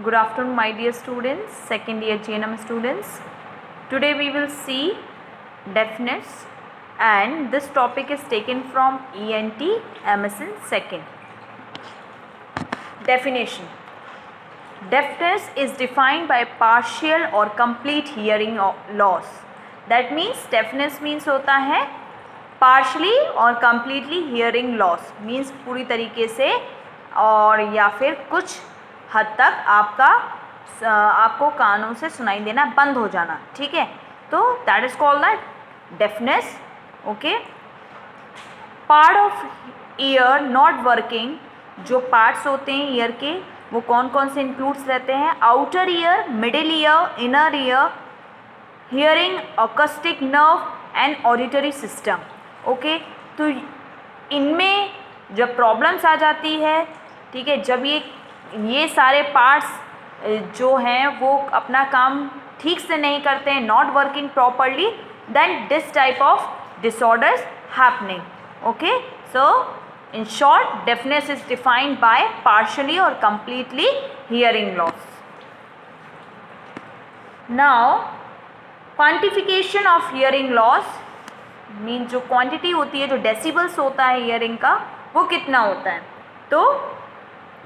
Good afternoon, my dear students, second year GNM students. Today we will see deafness, and this topic is taken from ENT Emerson second. Definition. Deafness is defined by partial or complete hearing loss. That means deafness means होता है partially और completely hearing loss, means पूरी तरीके से और या फिर कुछ हद तक आपको कानों से सुनाई देना बंद हो जाना, ठीक है. तो that is called that deafness. Okay. Part of year not working, जो पार्ट्स होते हैं ईयर के वो कौन कौन से इंक्लूड्स रहते हैं? Outer ear, middle ear, inner ear, hearing, acoustic nerve and auditory system. Okay. तो इनमें जब प्रॉब्लम्स आ जाती है, ठीक है, जब ये सारे पार्ट्स जो हैं वो अपना काम ठीक से नहीं करते हैं, not working properly, then this type of disorders happening. Okay. So in short, deafness is defined by partially और completely hearing loss. Now quantification of hearing loss mean जो क्वांटिटी होती है, जो डेसिबल्स होता है हियरिंग का, वो कितना होता है? तो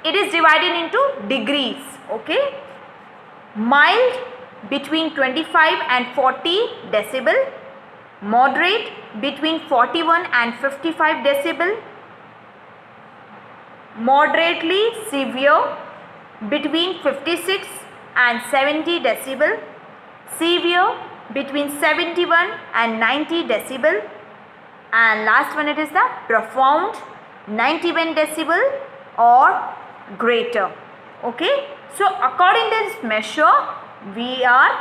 it is divided into degrees. Okay. Mild between 25 and 40 decibel, moderate between 41 and 55 decibel, moderately severe between 56 and 70 decibel, severe between 71 and 90 decibel, and last one it is the profound 91 decibel or greater. Okay. So according to this measure we are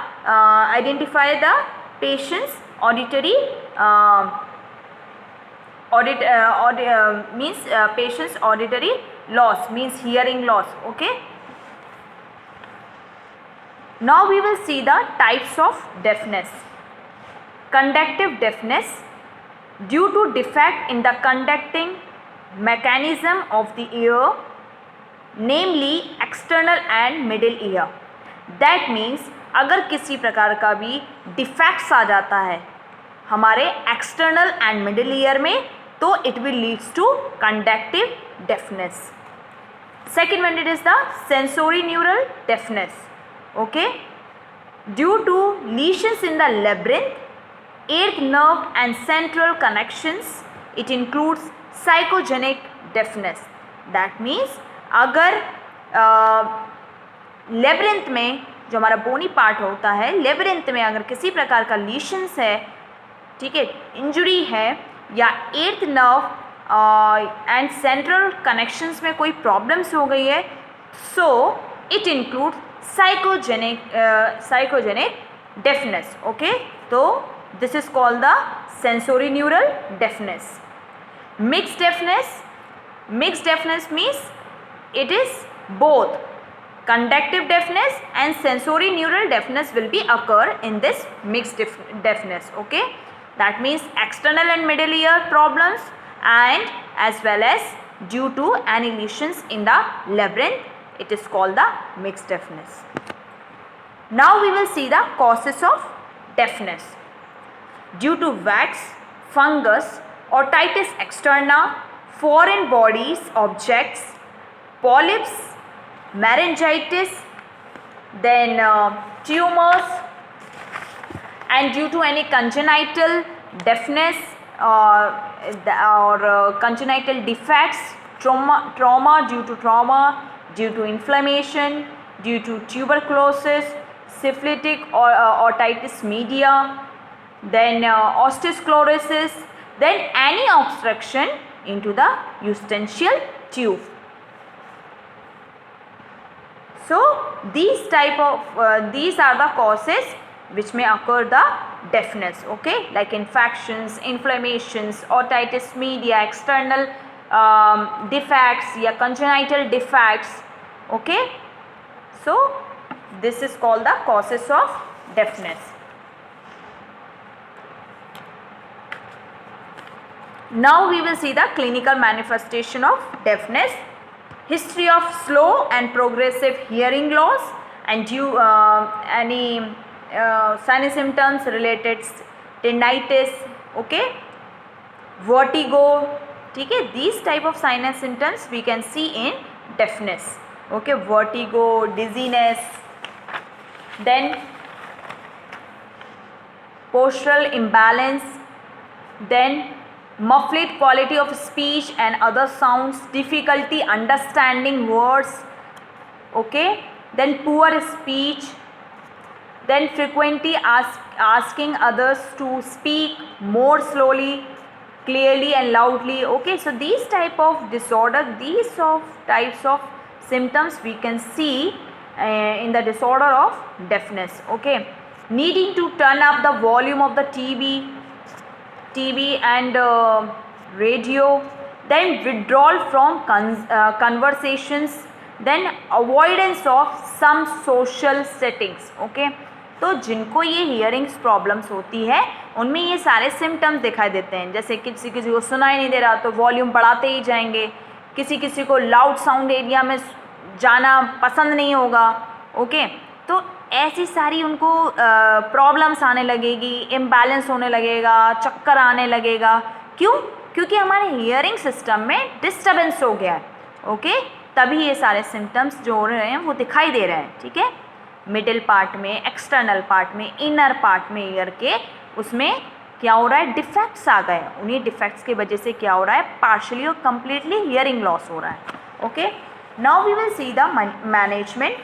identify the patient's auditory means patient's auditory loss, means hearing loss. Okay. Now we will see the types of deafness. Conductive deafness, due to defect in the conducting mechanism of the ear, namely external and middle ear. That means अगर किसी प्रकार का भी defects आ जाता है हमारे external and middle ear में, तो it will leads to conductive deafness. Second one it is the sensory neural deafness. Okay. Due to lesions in the labyrinth, eighth nerve and central connections, it includes psychogenic deafness. That means अगर labyrinth में जो हमारा बोनी part होता है, labyrinth में अगर किसी प्रकार का लीशंस है, ठीक है, इंजुरी है, या eighth nerve and central connections में कोई प्रॉब्लम्स हो गई है, so it include psychogenic deafness. Okay. तो this is called the sensory neural deafness. Mixed deafness. Mixed deafness means it is both conductive deafness and sensory neural deafness will be occur in this mixed deafness. Okay. That means external and middle ear problems and as well as due to any lesions in the labyrinth, it is called the mixed deafness. Now we will see the causes of deafness. Due to wax, fungus, otitis externa, foreign bodies, objects, polyps, meningitis, then tumors, and due to any congenital deafness or congenital defects, trauma due to trauma, due to inflammation, due to tuberculosis, syphilitic or otitis media, then osteosclerosis, then any obstruction into the eustachial tube. So these are the causes which may occur the deafness. Okay. Like infections, inflammations, otitis media, external defects या congenital defects. Okay. So this is called the causes of deafness. Now we will see the clinical manifestation of deafness. history of slow and progressive hearing loss, and any sinus symptoms related tinnitus, okay, vertigo, ठीक है, these type of sinus symptoms we can see in deafness, okay, vertigo, dizziness, then postural imbalance, then muffled quality of speech and other sounds, difficulty understanding words, okay, then poor speech, then frequently asking others to speak more slowly, clearly and loudly, okay. So these type of disorder, types of symptoms we can see in the disorder of deafness, okay. Needing to turn up the volume of the TV and radio, then withdrawal from conversations, then avoidance of some social settings, okay. तो जिनको ये hearings problems होती है उनमें ये सारे symptoms दिखाई देते हैं, जैसे किसी किसी को सुनाई नहीं दे रहा तो वॉल्यूम बढ़ाते ही जाएंगे, किसी किसी को लाउड साउंड एरिया में जाना पसंद नहीं होगा, ओके। तो ऐसी सारी उनको प्रॉब्लम्स आने लगेगी, इम्बैलेंस होने लगेगा, चक्कर आने लगेगा, क्यों? क्योंकि हमारे हियरिंग सिस्टम में डिस्टर्बेंस हो गया है, ओके। तभी ये सारे सिम्टम्स जो हो रहे हैं वो दिखाई दे रहे हैं, ठीक है। मिडिल पार्ट में, एक्सटर्नल पार्ट में, इनर पार्ट में ईयर के, उसमें क्या हो रहा है, डिफेक्ट्स आ गए। उन्हीं डिफेक्ट्स की वजह से क्या हो रहा है, पार्शियली और कम्प्लीटली हियरिंग लॉस हो रहा है, okay. Now we will see the management.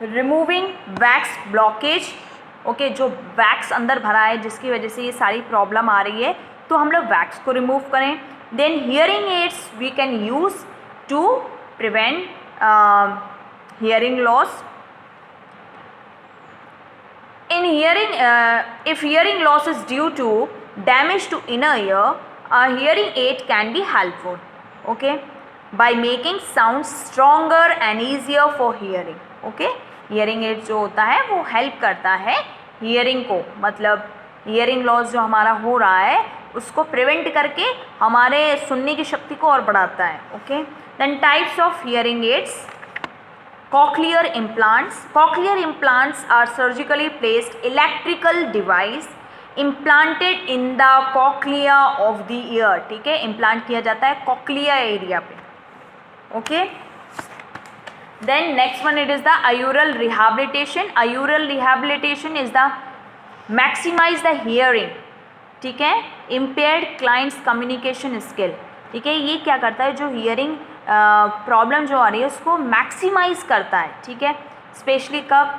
Removing wax blockage, okay, जो वैक्स अंदर भरा है जिसकी वजह से ये सारी प्रॉब्लम आ रही है, तो हम लोग वैक्स को रिमूव करें। Then hearing aids we can use to prevent hearing loss. In hearing, if hearing loss is due to damage to inner ear, a hearing aid can be helpful, okay, by making sounds stronger and easier for hearing, okay. hearing aid जो होता है वो help करता है hearing को, मतलब hearing loss जो हमारा हो रहा है उसको prevent करके हमारे सुनने की शक्ति को और बढ़ाता है, okay. Then types of hearing aids. Cochlear implants. Cochlear implants are surgically placed electrical device implanted in the cochlea of the ear, ठीक है, implant किया जाता है cochlea area पे, okay. Then next one it is the aural rehabilitation. Aural rehabilitation is the maximize the hearing, ठीक है, impaired clients communication skill, ठीक है। ये क्या करता है, जो हियरिंग प्रॉब्लम जो आ रही है उसको मैक्सिमाइज़ करता है, ठीक है, स्पेशली कब,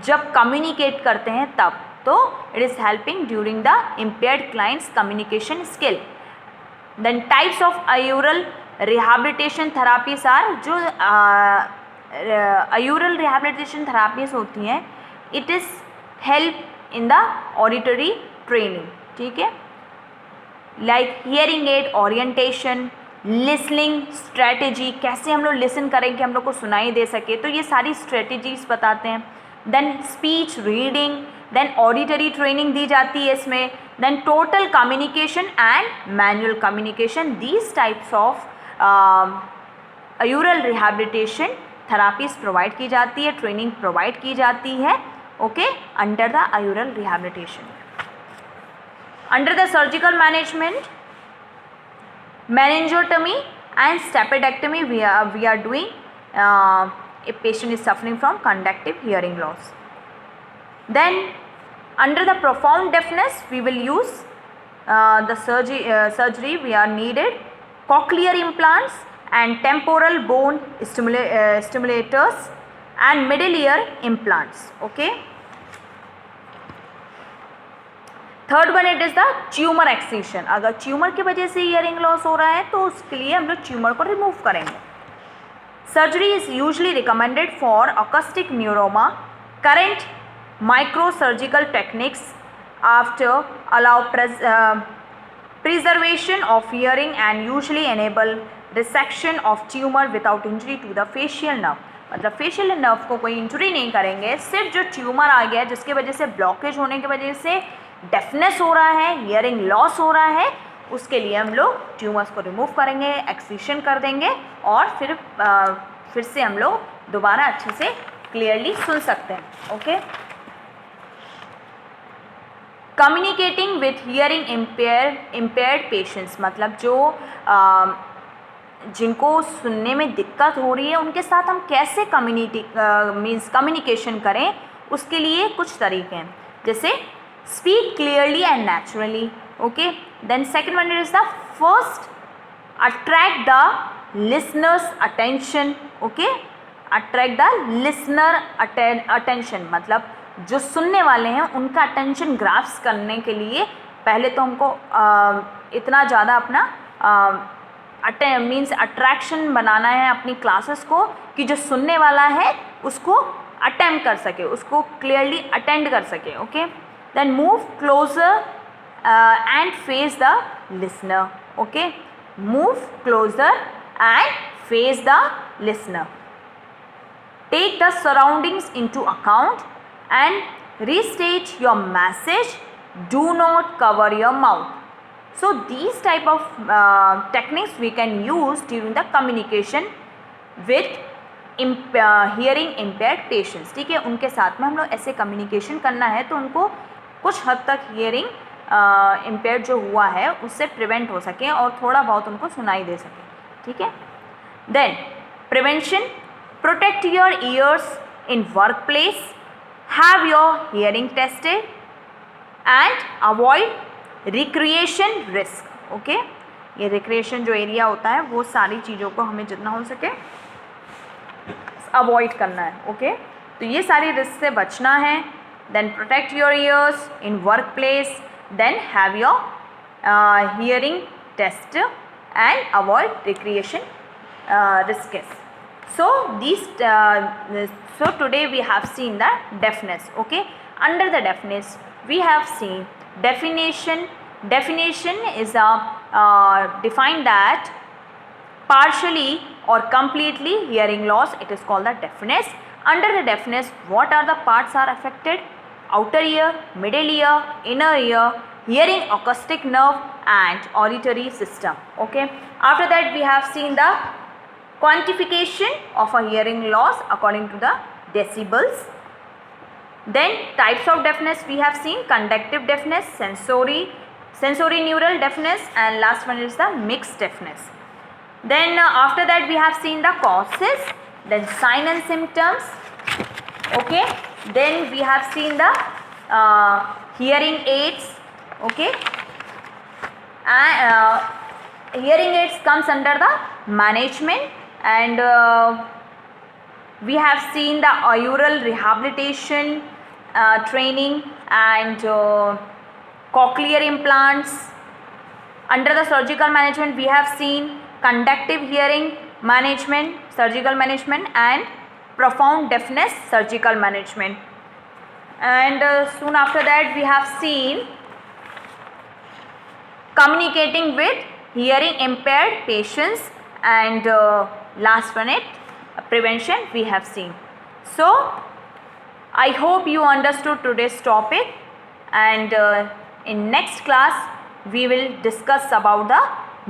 जब कम्युनिकेट करते हैं तब, तो it is helping during the impaired clients communication skill. Then types of aural rehabilitation therapies are, जो आयूरल रिहैबिलिटेशन थेरापीज होती हैं, it is help in the auditory training, ठीक है, like hearing aid orientation, listening strategy, कैसे हम लोग listen करें कि हम लोग को सुनाई दे सके, तो ये सारी स्ट्रेटजीज बताते हैं। Then speech reading, then auditory training दी जाती है इसमें, then total communication and manual communication, these types of aural rehabilitation therapies provide की जाती है, ट्रेनिंग प्रोवाइड की जाती है, okay, under the aural rehabilitation. Under the surgical management, meningotomy and stapedectomy we are doing if patient is suffering from conductive hearing loss. Then under the profound deafness we will use the surgery we are needed, cochlear implants and temporal bone stimulators and middle ear implants, okay. Third one it is the tumour excision. अगर tumour की वजह से earring loss हो रहा है तो उसके लिए हम लोग ट्यूमर को रिमूव करेंगे। Surgery is usually recommended for acoustic neuroma. Current microsurgical techniques after allow preservation of hearing and usually enable resection of tumor without injury to the facial nerve। मतलब फेशियल नर्व को कोई injury नहीं करेंगे, सिर्फ जो tumour आ गया है जिसकी वजह से ब्लॉकेज होने की वजह से डेफनेस हो रहा है, हियरिंग लॉस हो रहा है, उसके लिए हम लोग ट्यूमर्स को रिमूव करेंगे, एक्सिशन कर देंगे और फिर से हम लोग दोबारा अच्छे से क्लियरली सुन सकते हैं. Okay. Communicating with hearing impaired patients, मतलब जो जिनको सुनने में दिक्कत हो रही है उनके साथ हम कैसे कम्युनिकेशन करें, उसके लिए कुछ तरीके हैं. जैसे speak clearly and naturally. Okay. Then second one is the first attract the listener's attention. Okay. Attract the listener attention, मतलब जो सुनने वाले हैं उनका अटेंशन ग्रास्प करने के लिए पहले तो हमको इतना ज़्यादा अपना मीन्स अट्रैक्शन बनाना है अपनी क्लासेस को कि जो सुनने वाला है उसको अटेम्प्ट कर सके, उसको क्लियरली अटेंड कर सके. Okay. Then move closer and face the listener. Okay. Move closer and face the listener. Take the surroundings into account and restate your message. Do not cover your mouth. So these type of techniques we can use during the communication with hearing impaired patients. ठीक है, उनके साथ में हम लोग ऐसे communication करना है तो उनको कुछ हद तक हियरिंग इम्पेयर्ड जो हुआ है उससे प्रिवेंट हो सके और थोड़ा बहुत उनको सुनाई दे सके. ठीक है. Then prevention. Protect your ears in workplace. Have your hearing tested and avoid recreation risk. Okay. ये recreation जो एरिया होता है वो सारी चीज़ों को हमें जितना हो सके अवॉइड करना है. ओके. तो ये सारी रिस्क से बचना है. Then protect your ears in workplace. Then have your hearing test and avoid recreation risk. So today we have seen the deafness. Okay. Under the deafness we have seen definition. Definition is defined that partially or completely hearing loss, it is called the deafness. Under the deafness, what are the parts are affected? Outer ear, middle ear, inner ear, hearing acoustic nerve and auditory system. Okay. After that we have seen the quantification of a hearing loss according to the decibels. Then types of deafness we have seen: conductive deafness, sensory neural deafness, and last one is the mixed deafness. Then after that we have seen the causes, then sign and symptoms. Okay. Then we have seen the hearing aids. Okay. And hearing aids comes under the management. And we have seen the aural rehabilitation training and cochlear implants. Under the surgical management we have seen conductive hearing management, surgical management, and profound deafness surgical management. And soon after that we have seen communicating with hearing impaired patients, and last one is prevention we have seen. So I hope you understood today's topic, and in next class we will discuss about the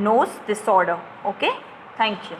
nose disorder. Okay. Thank you.